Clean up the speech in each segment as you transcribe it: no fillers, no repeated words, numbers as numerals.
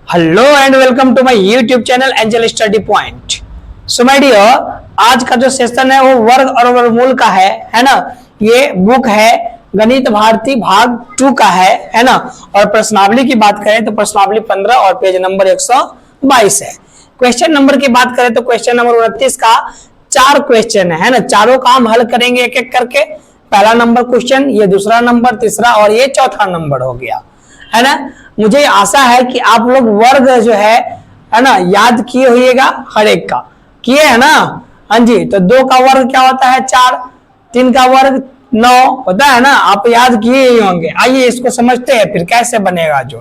Hello and welcome to my YouTube channel Angel Study Point. So my dear, आज का जो session है वो वर्ग और वर्गमूल का है ना। ये बुक है गणित भारती भाग 2 का है ना। और प्रश्नावली की बात करें तो प्रश्नावली 15 और पेज नंबर 122 है। क्वेश्चन नंबर की बात करें तो क्वेश्चन नंबर 29 का 4 क्वेश्चन है ना। चारों का हम हल करेंगे एक एक करके। पहला नंबर क्वेश्चन, ये दूसरा नंबर, तीसरा और ये चौथा नंबर हो गया है ना। मुझे आशा है कि आप लोग वर्ग जो है ना याद किए होइएगा, हर एक का किए है ना। हाँ जी, तो 2 का वर्ग क्या होता है 4, 3 का वर्ग 9 होता है ना। आप याद किए ही होंगे। आइए इसको समझते हैं फिर कैसे बनेगा। जो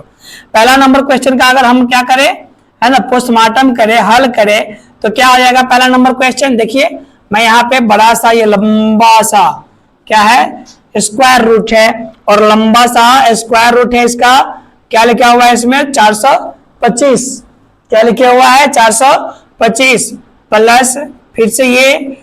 पहला नंबर क्वेश्चन का अगर हम क्या करें है ना, पोस्टमार्टम करें, हल करें तो क्या हो जाएगा। पहला नंबर क्वेश्चन देखिए, मैं यहाँ पे बड़ा सा ये लंबा सा क्या है स्क्वायर रूट है और लंबा सा स्क्वायर रूट है। इसका क्या लिखा हुआ है इसमें 425। क्या लिखा हुआ है 425 प्लस फिर से ये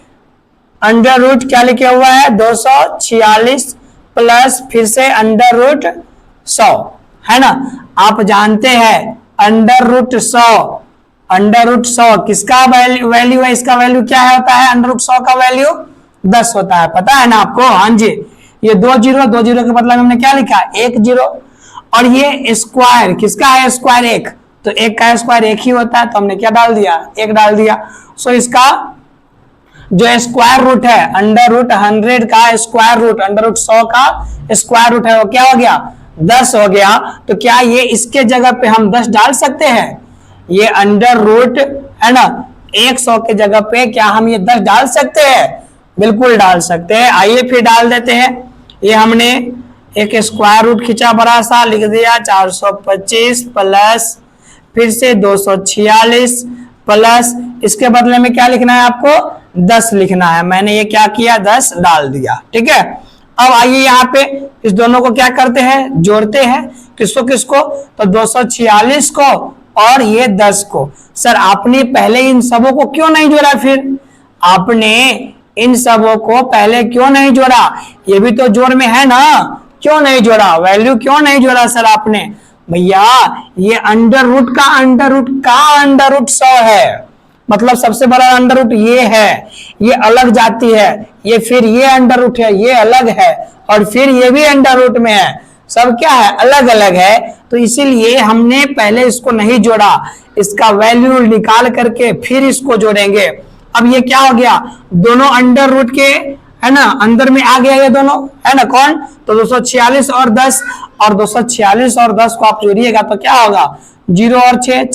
अंडर रूट क्या लिखा हुआ है 246 प्लस फिर से अंडर रूट 100 है ना। आप जानते हैं अंडर रूट 100 किसका वैल्यू है। इसका वैल्यू क्या है होता है अंडर रूट 100 का वैल्यू 10 होता है, पता है ना आपको। हाँ जी, ये 2 जीरो के बदला में हमने क्या लिखा 1 जीरो। और ये स्क्वायर किसका है स्क्वायर 1, तो 1 का स्क्वायर 1 ही होता है, तो हमने क्या डाल दिया 1 डाल दिया। सो इसका जो स्क्वायर रूट है अंडर रूट 100 का स्क्वायर रूट अंडर रूट 100 का स्क्वायर रूट है वो क्या हो गया 10 हो गया। तो क्या ये इसके जगह पे हम 10 डाल सकते हैं। ये अंडर रूट है ना 100 के जगह पे क्या हम ये 10 डाल सकते हैं, बिल्कुल डाल सकते हैं। आइए फिर डाल देते हैं। ये हमने एक स्क्वायर रूट खींचा बड़ा सा, लिख दिया 425 प्लस फिर से 246 प्लस इसके बदले में क्या लिखना है आपको 10 लिखना है। मैंने ये क्या किया 10 डाल दिया, ठीक है। अब आइए यहाँ पे इस दोनों को क्या करते हैं जोड़ते हैं, किसको किसको, तो 246 को और ये 10 को। सर आपने पहले इन सबों को क्यों नहीं जोड़ा, फिर आपने इन सबों को पहले क्यों नहीं जोड़ा, ये भी तो जोड़ में है ना, क्यों नहीं जोड़ा, वैल्यू क्यों नहीं जोड़ा सर आपने। भैया ये अंडर रूट का अंडर रूट 100 है, मतलब सबसे बड़ा अंडर रूट ये है, ये अलग जाती है, ये फिर ये अंडर रूट है, ये अलग है और फिर ये भी अंडर रूट में है, सब क्या है अलग अलग है। तो इसीलिए हमने पहले इसको नहीं जोड़ा, इसका वैल्यू निकाल करके फिर इसको जोड़ेंगे। अब ये क्या हो गया दोनों अंडर रूट के है ना अंदर में आ गया ये दोनों है ना कौन, तो 246 और 10 और 246 और 10 को आप जोड़िएगा तो क्या होगा 0 और 6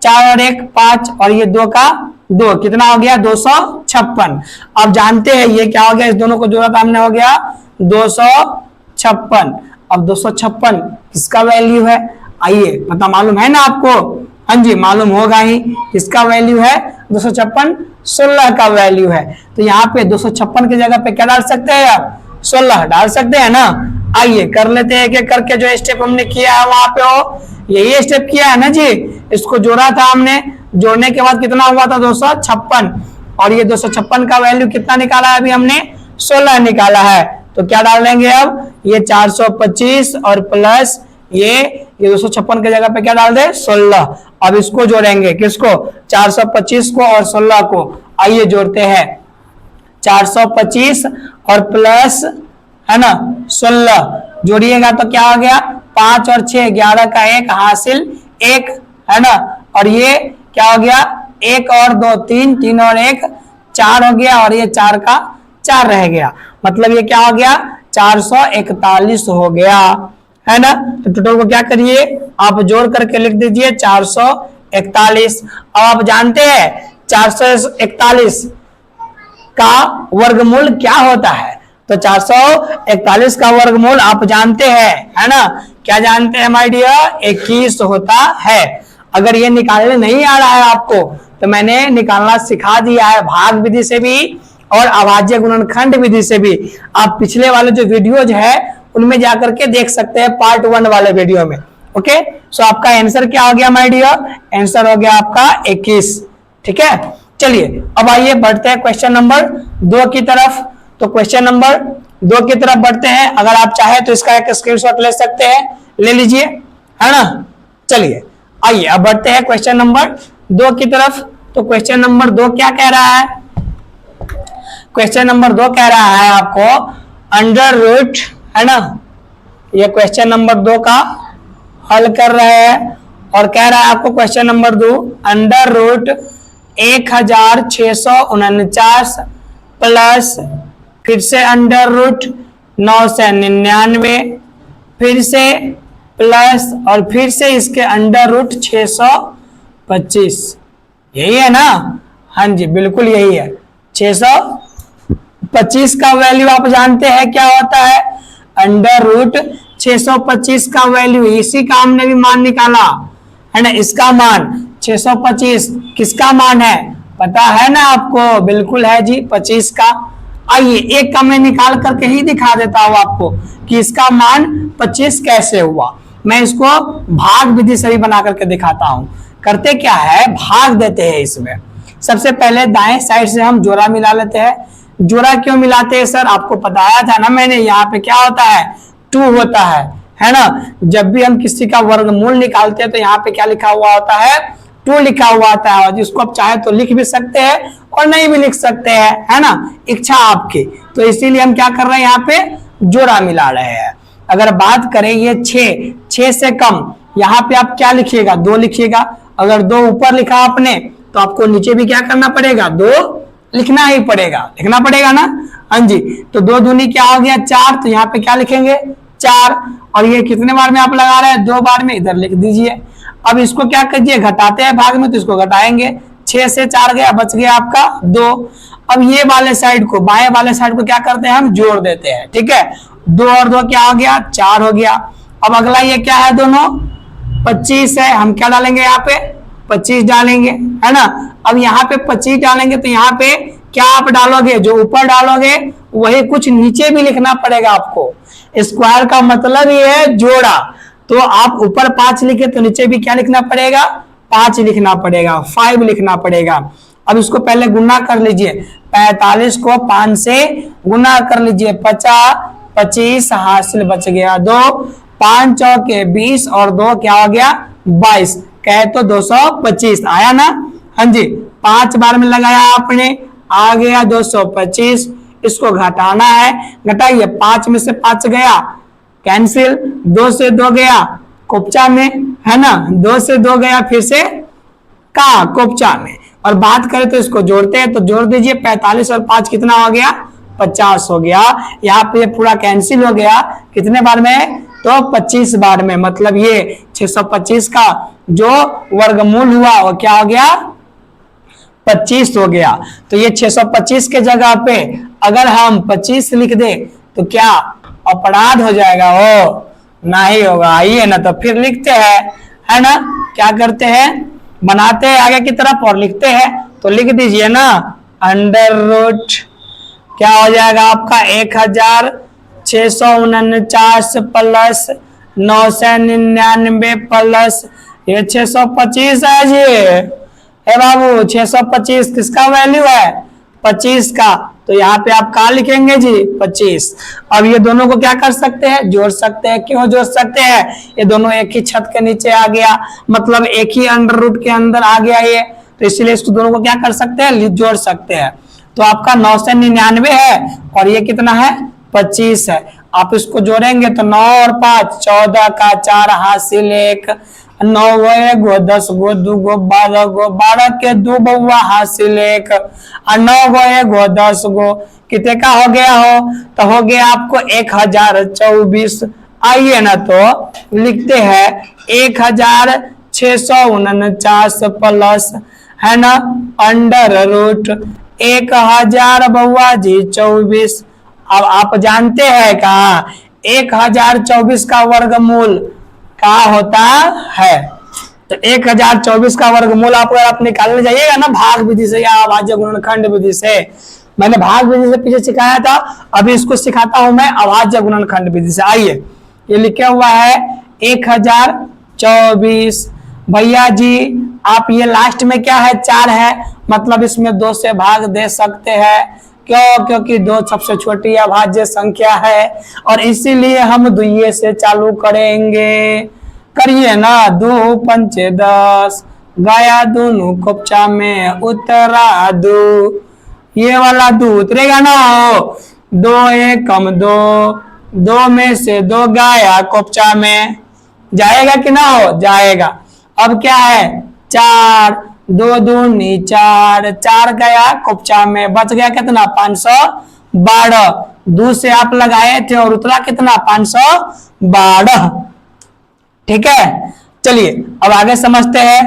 4 और 1 5 और ये 2 का 2 कितना हो गया 256। अब जानते हैं ये क्या हो गया, इस दोनों को जोड़ा था हमने, हो गया 256। अब 256 किसका वैल्यू है, आइए पता मालूम है ना आपको। हाँ जी मालूम होगा ही, किसका वैल्यू है 256 16 का वैल्यू है। तो यहाँ पे 256 की जगह पे क्या डाल सकते हैं आप 16 डाल सकते हैं ना। आइए कर लेते हैं एक एक करके। जो स्टेप हमने किया है वहां पे हो यही स्टेप किया है ना जी, इसको जोड़ा था हमने, जोड़ने के बाद कितना हुआ था 256 और ये 256 का वैल्यू कितना निकाला है अभी हमने 16 निकाला है। तो क्या डालेंगे अब ये 425 और प्लस ये 256 की जगह पे क्या डाल दे 16। अब इसको जोड़ेंगे किसको 425 को और 16 को। आइए जोड़ते हैं 425 और प्लस है ना 16 जोड़िएगा तो क्या हो गया 5 और 6 11 का 1 हासिल 1 है ना। और ये क्या हो गया 1 और 2 3 3 और 1 4 हो गया और ये 4 का 4 रह गया, मतलब ये क्या हो गया 441 हो गया है ना। तो टोटल को क्या करिए आप जोड़ करके लिख दीजिए 441। अब आप जानते हैं 441 का वर्गमूल क्या होता है, तो 441 का वर्गमूल आप जानते हैं है ना, क्या जानते हैं माय डियर 21 होता है। अगर ये निकालने नहीं आ रहा है आपको तो मैंने निकालना सिखा दिया है भाग विधि से भी और अभाज्य गुणनखंड विधि से भी। आप पिछले वाले जो वीडियोज है उनमें जाकर के देख सकते हैं पार्ट 1 वाले वीडियो में। ओके, सो आपका आंसर क्या हो गया माय डियर, आंसर हो गया आपका 21, ठीक है। चलिए अब आइए बढ़ते हैं क्वेश्चन नंबर 2 की तरफ। तो क्वेश्चन नंबर 2 की तरफ बढ़ते हैं। अगर आप चाहे तो इसका एक स्क्रीनशॉट ले सकते हैं, ले लीजिए है ना। चलिए आइए अब बढ़ते हैं क्वेश्चन नंबर 2 की तरफ। तो क्वेश्चन नंबर 2 क्या कह रहा है? क्वेश्चन नंबर 2 कह रहा है आपको अंडर रूट, है ना, ये क्वेश्चन नंबर 2 का हल कर रहे हैं और कह रहा है आपको question number 2 under root 1649 plus फिर से अंडर रूट 999 फिर से प्लस और फिर से इसके अंडर रूट 625, यही है ना? हाँ जी बिल्कुल यही है। 625 का वैल्यू आप जानते हैं क्या होता है? अंडर रूट 625 का वैल्यू, इसी का हमने भी मान निकाला है ना। इसका मान 625 किसका मान है पता है ना आपको? बिल्कुल है जी 25 का। आइए एक का मैं निकाल करके ही दिखा देता हूं आपको कि इसका मान 25 कैसे हुआ। मैं इसको भाग विधि से भी बना करके दिखाता हूं। करते क्या है, भाग देते हैं इसमें। सबसे पहले दाएं साइड से हम जोड़ा मिला लेते हैं। जोड़ा क्यों मिलाते हैं सर? आपको बताया था ना मैंने, यहाँ पे क्या होता है 2 होता है ना। जब भी हम किसी का वर्गमूल निकालते हैं तो यहाँ पे क्या लिखा हुआ होता है 2 लिखा हुआ आता है। जिसको आप चाहे तो लिख भी सकते हैं और नहीं भी लिख सकते हैं, है ना, इच्छा आपकी। तो इसीलिए हम क्या कर रहे हैं यहाँ पे जोड़ा मिला रहे हैं। अगर बात करें ये 6 से कम, यहाँ पे आप क्या लिखिएगा 2 लिखिएगा। अगर 2 ऊपर लिखा आपने तो आपको नीचे भी क्या करना पड़ेगा 2 लिखना ही पड़ेगा, लिखना पड़ेगा ना। हाँ जी, तो 2 दूनी क्या हो गया 4, तो यहाँ पे क्या लिखेंगे 4। और ये कितने बार में आप लगा रहे हैं 2 बार में, इधर लिख दीजिए। अब इसको क्या कीजिए घटाते हैं भाग में, तो इसको घटाएंगे। 6 से 4 गया, बच गया आपका 2। अब ये वाले साइड को, बाएं वाले साइड को क्या करते हैं हम जोड़ देते हैं, ठीक है। 2 और 2 क्या हो गया 4 हो गया। अब अगला ये क्या है दोनों 25 है, हम क्या डालेंगे यहाँ पे 25 डालेंगे, है ना। अब यहाँ पे 25 डालेंगे तो यहाँ पे क्या आप डालोगे, जो ऊपर डालोगे वही कुछ नीचे भी लिखना पड़ेगा आपको। स्क्वायर का मतलब ये है जोड़ा। तो आप ऊपर 5 लिखे तो नीचे भी क्या लिखना पड़ेगा 5 लिखना पड़ेगा, 5 लिखना पड़ेगा। अब इसको पहले गुना कर लीजिए, 45 को 5 से गुना कर लीजिए, 25 हासिल बच गया 2, 5 चौके 20 और 2 क्या हो गया 22, कहे तो 225 आया ना। हाँ जी, 5 बार में लगाया आपने, आ गया 225। इसको घटाना है, घटाइए, 5 में से 5 गया कैंसिल, 2 से 2 गया कोपचा में, है ना, 2 से 2 गया फिर से कहा कोपचा में। और बात करें तो इसको जोड़ते हैं, तो जोड़ दीजिए 45 और 5 कितना हो गया 50 हो गया। यहाँ पे पूरा कैंसिल हो गया, कितने बार में तो 25 बार में। मतलब ये 625 का जो वर्गमूल हुआ वो क्या हो गया 25 हो गया। तो ये 625 के जगह पे अगर हम 25 लिख दे तो क्या अपराध हो जाएगा? हो नहीं होगा। आइए ना, तो फिर लिखते हैं, है ना, क्या करते हैं बनाते हैं आगे की तरफ और लिखते हैं। तो लिख दीजिए ना अंडर रूट क्या हो जाएगा आपका 1649 प्लस 999 प्लस ये 625 है जी। हे बाबू 625 किसका वैल्यू है 25 का, तो यहाँ पे आप क्या लिखेंगे जी 25। अब ये दोनों को क्या कर सकते हैं जोड़ सकते हैं। क्यों जोड़ सकते हैं, ये दोनों एक ही छत के नीचे आ गया, मतलब एक ही अंडर रूट के अंदर आ गया ये, तो इसलिए इसको दोनों को क्या कर सकते हैं जोड़ सकते हैं। तो आपका 999 है और ये कितना है 25 है। आप इसको जोड़ेंगे तो 9 और 5 14 का 4 हासिल 1, 9 गो 10 गो 2 गो 12 गो 12 के 2 बउआ हासिल 1 और 9 गो 10 गो कितने का हो गया हो, तो हो गया आपको 1024। आइए ना तो लिखते हैं 1649 प्लस, है ना, अंडर रूट 1000 बउआ जी 24। अब आप जानते हैं का 1024 का वर्गमूल क्या होता है, तो 1024 का वर्गमूल आप अगर आप निकालने जाइएगा ना भाग विधि से या अभाज्य गुणनखंड विधि से, मैंने भाग विधि से पीछे सिखाया था, अभी इसको सिखाता हूं मैं अभाज्य गुणनखंड विधि से। आइए ये लिखा हुआ है 1024 भैया जी, आप ये लास्ट में क्या है 4 है, मतलब इसमें 2 से भाग दे सकते हैं। क्यों, क्योंकि 2 सबसे छोटी अभाज्य संख्या है और इसीलिए हम 2 से चालू करेंगे। करिए ना, 2 पंचे 10, गया दोनों कोपचा में, उतरा 2, ये वाला 2 उतरेगा ना, 2 एकम 2, 2 में से 2 गया कोपचा में, जाएगा कि ना हो, जाएगा। अब क्या है, 4, 2 दूनी 4, 4 गया कोपचा में, बच गया कितना, 512, 2 से आप लगाए थे और उतरा कितना, 512। ठीक है, चलिए अब आगे समझते हैं,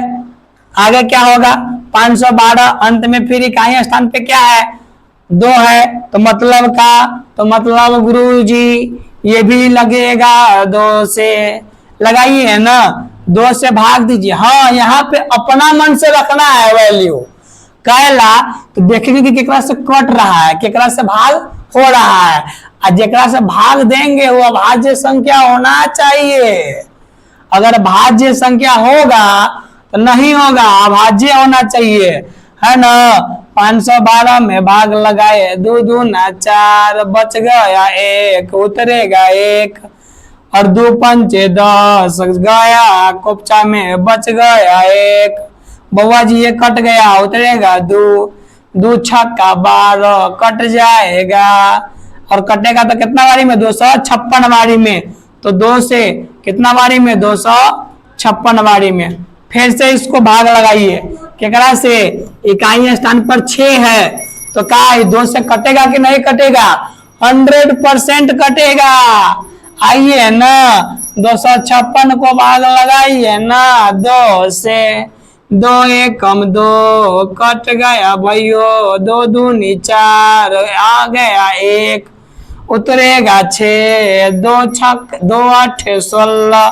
आगे क्या होगा। 512 अंत में फिर इकाई स्थान पे क्या है, 2 है, तो मतलब का, तो मतलब गुरु जी ये भी लगेगा 2 से, लगाइए ना, 2 से भाग दीजिए। हाँ, यहाँ पे अपना मन से रखना है वैल्यू, कहला तो देखेंगे कि केकरा से कट रहा है, केकरा से भाग हो रहा है, और जेकरा से भाग देंगे वो अभाज्य संख्या होना चाहिए। अगर भाज्य संख्या होगा तो नहीं होगा, अभाज्य होना चाहिए, है ना। 512 में भाग लगाए, 2 दूना 4, बच गया 1, उतरेगा 1, और 2 पंचे 10, गया कोपचा में, बच गया 1, बउआ जी ये कट गया, उतरेगा 2, 2 छक्का 12, कट जाएगा, और कटेगा तो कितना बारी में, 256 बारी में, तो 2 से कितना बारी में, 256 बारी में। फिर से इसको भाग लगाइए, केकरा से, इकाई स्थान पर 6 है, तो क्या 2 से कटेगा कि नहीं कटेगा, 100% कटेगा। आइए ना, 256 को भाग लगाइए ना 2 से, 2 एकम 2, कट गया भैयो, 2 दूनी 4, आ गया 1, उतरेगा 6, 2 8 16,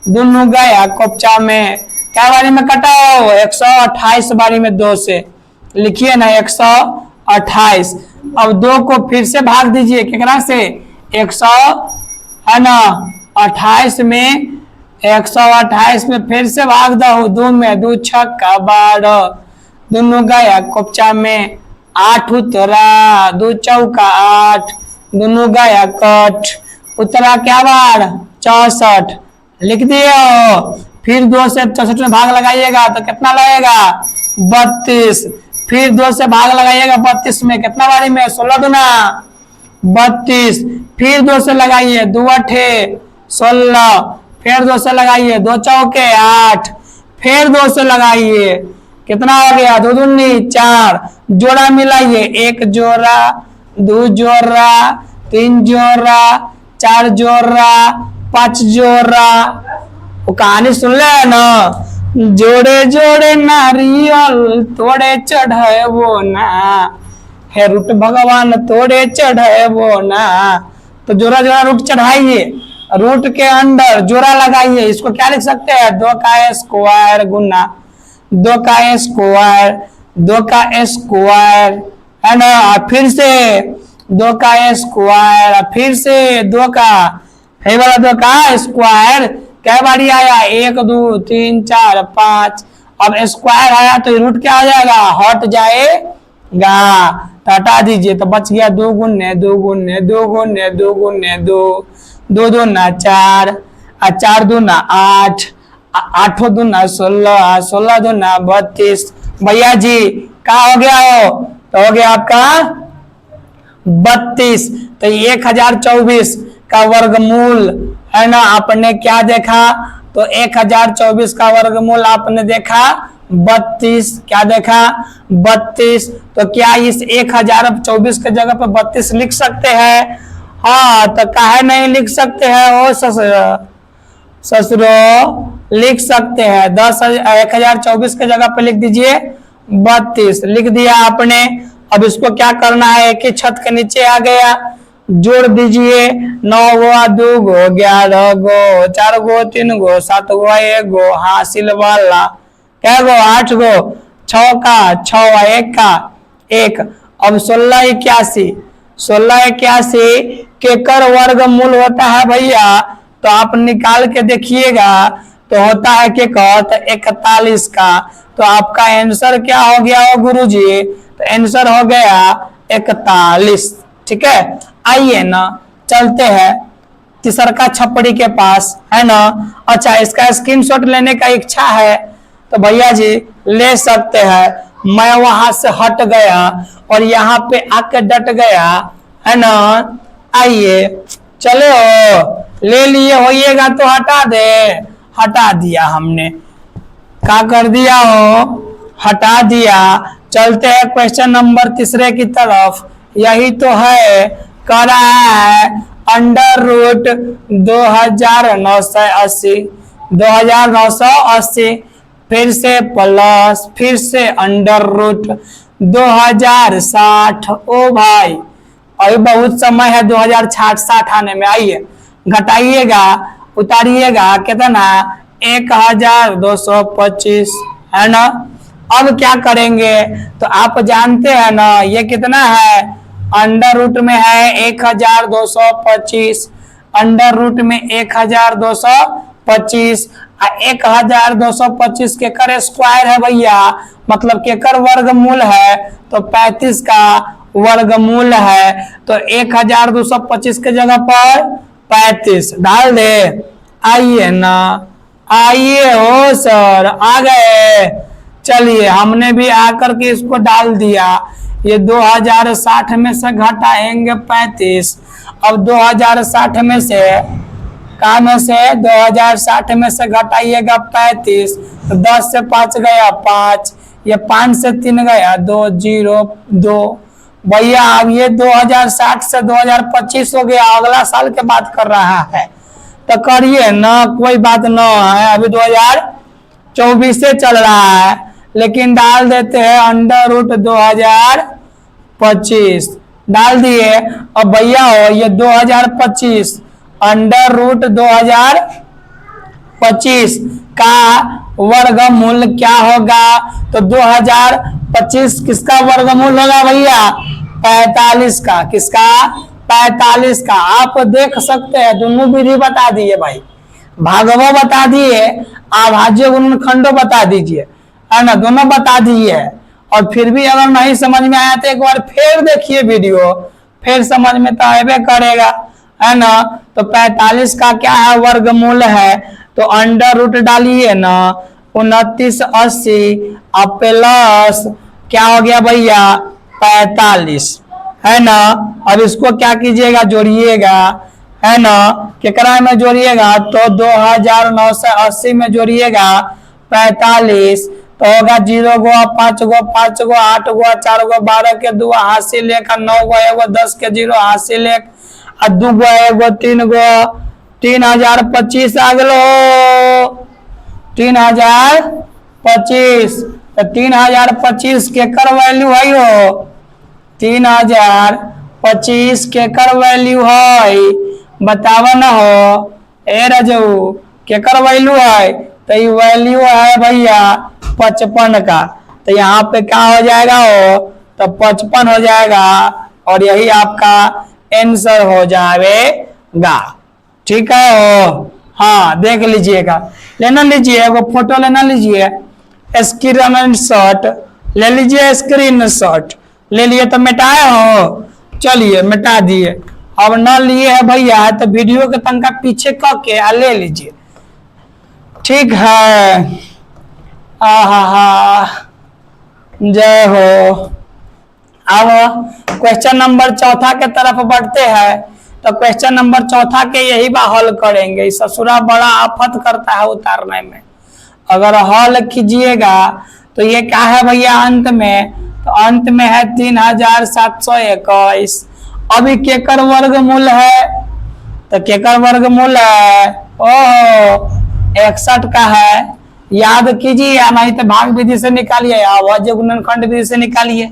दोनों गया कोपचा में, क्या बारी में कटा हो, 128 बारी में 2 से, लिखिए ना 128। अब 2 को फिर से भाग दीजिए, केकरा से, 100 है ना, 28 में, 128 में फिर से भाग दो, 2 में 2 छक्का 12, दोनों गया कोपचा में, 8 उतरा, 2 चौका 8, दोनों गया कट, उतरा क्या बार, 64, लिख दिए। फिर 2 से 64 में भाग लगाइएगा तो कितना लगेगा, 32, फिर 2 से भाग लगाइएगा 32 में, कितना बारी में, 16 दूना 32, फिर 2 से लगाइए, 2 अठे 16, फिर 2 से लगाइए, 2 चौके 8, फिर 2 से लगाइए, कितना हो गया, 2 दूनी 4, जोड़ा मिलाइए, 1 जोड़ा, 2 जोड़ा, 3 जोड़ा, 4 जोड़ा, 5 जोड़ा। वो कहानी सुन ले ना, जोड़े जोड़े नारियल तोड़े चढ़े वो ना, है रूट भगवान तोड़े चढ़े वो ना, तो जोड़ा जोड़ा रूट चढ़ाइए, रूट के अंदर जोड़ा लगाइए, इसको क्या लिख सकते हैं, 2 का स्क्वायर गुना 2 का स्क्वायर, 2 का स्क्वायर, है ना, फिर से 2 का स्क्वायर, फिर से 2 का, है वाला 2 का स्क्वायर, क्या बारी आया, 1 2 3 4 5, अब स्क्वायर आया तो रूट क्या आ जाएगा, हट जाएगा, हटा दीजिए, तो बच गया 2 गुने 2 गुने 2 गुने 2 गुने 2, 2 दूना 4, 4 दूना 8, 8 दूना 16, 16 दूना 32, भैया जी क्या हो गया हो, तो हो गया आपका 32। तो 1024 का वर्गमूल, है ना, आपने क्या देखा, तो 1024 का वर्गमूल आपने देखा 32, क्या देखा 32, तो क्या इस 1024 के जगह पर 32 लिख सकते हैं, हाँ, तो काहे नहीं लिख सकते हैं, ओ ससुरो लिख सकते हैं, 1024 के जगह पर लिख दीजिए 32, लिख दिया आपने। अब इसको क्या करना है, एक ही छत के नीचे आ गया, जोड़ दीजिए, 9 गो 2 गो 11 गो 4 गो 3 गो 7 गो 1 गो, हासिल वाला क्या गो 8 गो, 6 का 6 1 का 1। अब 16 81 के कर वर्गमूल होता है भैया, तो आप निकाल के देखिएगा, तो होता है के कहत 41 का, तो आपका आंसर क्या हो गया हो गुरुजी, तो आंसर हो गया 41। ठीक है, आइए ना चलते हैं, तीसरका छपड़ी के पास, है ना। अच्छा, इसका स्क्रीनशॉट लेने का इच्छा है तो भैया जी ले सकते हैं। मैं वहां से हट गया और यहाँ पे आके डट गया, है ना। आइए, चलो ले लिए होइएगा तो हटा दे। हटा दिया हमने, क्या कर दिया हो, हटा दिया। चलते हैं क्वेश्चन नंबर तीसरे की तरफ। यही तो है, कह रहा है अंडर रूट 2980, 2980 फिर से प्लस फिर से अंडर रूट 2060। ओ भाई अभी बहुत समय है 2060 आने में। आइए घटाइएगा, उतारिएगा कितना, 1225, है ना। अब क्या करेंगे तो आप जानते हैं ना, ये कितना है, अंडर रूट में है 1225, अंडर रूट में 1225, 1225 के कर स्क्वायर है भैया, मतलब के कर वर्गमूल है, तो 35 का वर्गमूल है। तो 1225 के जगह पर 35 डाल दे। आइए ना, आइए हो सर, आ गए। चलिए हमने भी आकर के इसको डाल दिया। ये 2060 में से घटाएंगे 35। अब 2060 में से का में से 2060 में से घटाइएगा 35, तो 10 से 5 गया 5, ये 5 से 3 गया 2, 0, 2। भैया अब ये 2060 से 2025 हो गया, अगला साल के बात कर रहा है, तो करिए ना, कोई बात ना है। अभी 2024 से चल रहा है, लेकिन डाल देते हैं अंडर रूट 2025 डाल दिए। अब भैया हो ये 2025 अंडर रूट 2025 का वर्गमूल क्या होगा, तो 2025 किसका वर्गमूल होगा भैया, 45 का। किसका, 45 का। आप देख सकते हैं, दोनों विधि बता दिए भाई, भागवो बता दिए, अभाज्य गुणनखंडो बता दीजिए, है ना, दोनों बता दिए। और फिर भी अगर नहीं समझ में आया तो एक बार फिर देखिए वीडियो, फिर समझ में तो आए करेगा, है ना। तो 45 का क्या है, वर्गमूल है, तो अंडर रूट डालिए ना 2980 अब प्लस क्या हो गया भैया 45, है ना। अब इसको क्या कीजिएगा, जोड़िएगा, है ना। केकरा में जोड़िएगा, तो 2980 में जोड़िएगा 45, तो होगा 0 गो 5 गो 5 गो 8 गो 4 गो 12 के 2 हासिल 1 9 गो 1 10 के 0 हासिल 1 2 गो 1 गो 3 गो 3025 आ गलो 3025। तो 3025 के कर वैल्यू है हो, 3025 के कर वैल्यू है, बतावा ना हो ए रजू, के कर वैल्यू है, तो ये वैल्यू है भैया 55 का। तो यहाँ पे क्या हो जाएगा हो, तो 55 हो जाएगा, और यही आपका आंसर हो जाएगा। ठीक है हो, हाँ देख लीजिएगा, लेना लीजिए, वो फोटो लेना लीजिए, स्क्रीन शॉट ले लीजिए, स्क्रीन शॉट ले लिए तो मिटाए हो, चलिए मिटा दिए। अब न लिए है भैया तो वीडियो के तंका पीछे करके ले लीजिए, ठीक है। आहा जय हो। अब क्वेश्चन नंबर चौथा के तरफ बढ़ते हैं। तो क्वेश्चन नंबर चौथा के यही बा हल करेंगे, ससुरा बड़ा आफत करता है उतारने में। अगर हल कीजिएगा तो ये क्या है भैया अंत में, तो अंत में है 3721। अभी केकर वर्गमूल है, तो केकर वर्गमूल है ओह 61 का है, याद कीजिए, या नहीं तो भाग विधि से निकालिए, अभाज्य गुणनखंड विधि से निकालिए,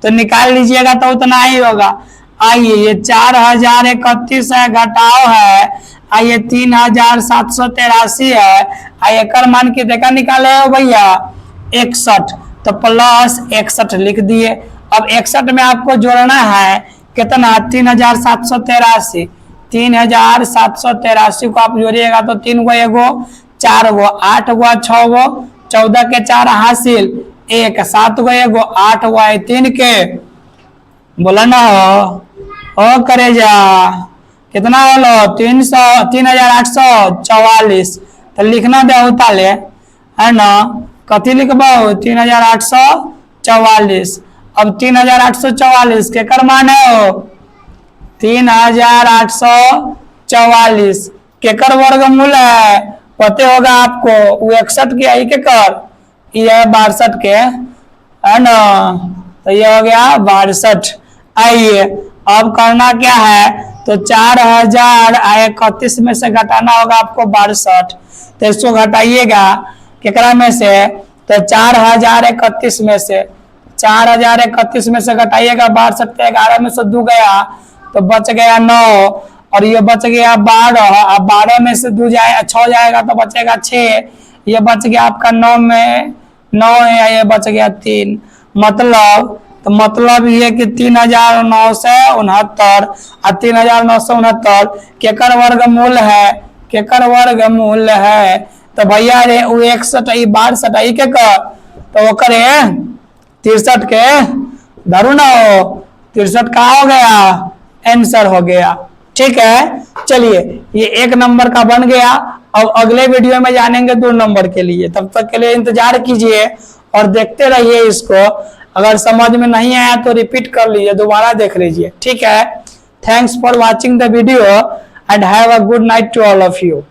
तो निकाल लीजिएगा तो उतना ही होगा। आइए ये 4031 है, घटाओ है, आइए 3783 है, आइए कर मान के देखा निकाले हो भैया 61, तो प्लस 61 लिख दिए। अब 61 में आपको जोड़ना है कितना, 3783, 3783 को आप जोड़िएगा तो 3 गो 1 गो 4 गो 8 गो 6 गो 14 के 4 हासिल 1 7 गो 1 गो 8 गो 3 के बोला ना हो करे जा कितना होलो 3844। तो लिखना दे उताले है ना, कथी लिखबो 3844। अब 3844 के कर मान है 3844 के कर वर्गमूल है पते होगा आपको, वो 61 के आई के कर, ये है 62 के है ना, तो ये हो गया 62। आइए अब करना क्या है, तो 4031 में से घटाना होगा आपको 62, तो इसको घटाइएगा केकरा में से, तो 4031 में से, 4031 में से घटाइएगा 62 के 11 में से 2 गया तो बच गया 9, और ये बच गया 12। अब 12 में से 2 जाए 6 जाएगा तो बचेगा 6, ये बच गया आपका 9 में 9 है, ये बच गया 3। मतलब तो मतलब ये कि 3969 और 3969 केकर वर्गमूल है, केकर वर्गमूल है, तो भैया रे वो 61 62 के कर, तो वो करे 63 के धरू ना हो, 63 का हो गया आंसर हो गया। ठीक है, चलिए ये 1 नंबर का बन गया। अब अगले वीडियो में जानेंगे 2 नंबर के लिए, तब तक के लिए इंतजार कीजिए और देखते रहिए इसको। अगर समझ में नहीं आया तो रिपीट कर लीजिए, दोबारा देख लीजिए। ठीक है, thanks for watching the video and have a good night to all of you.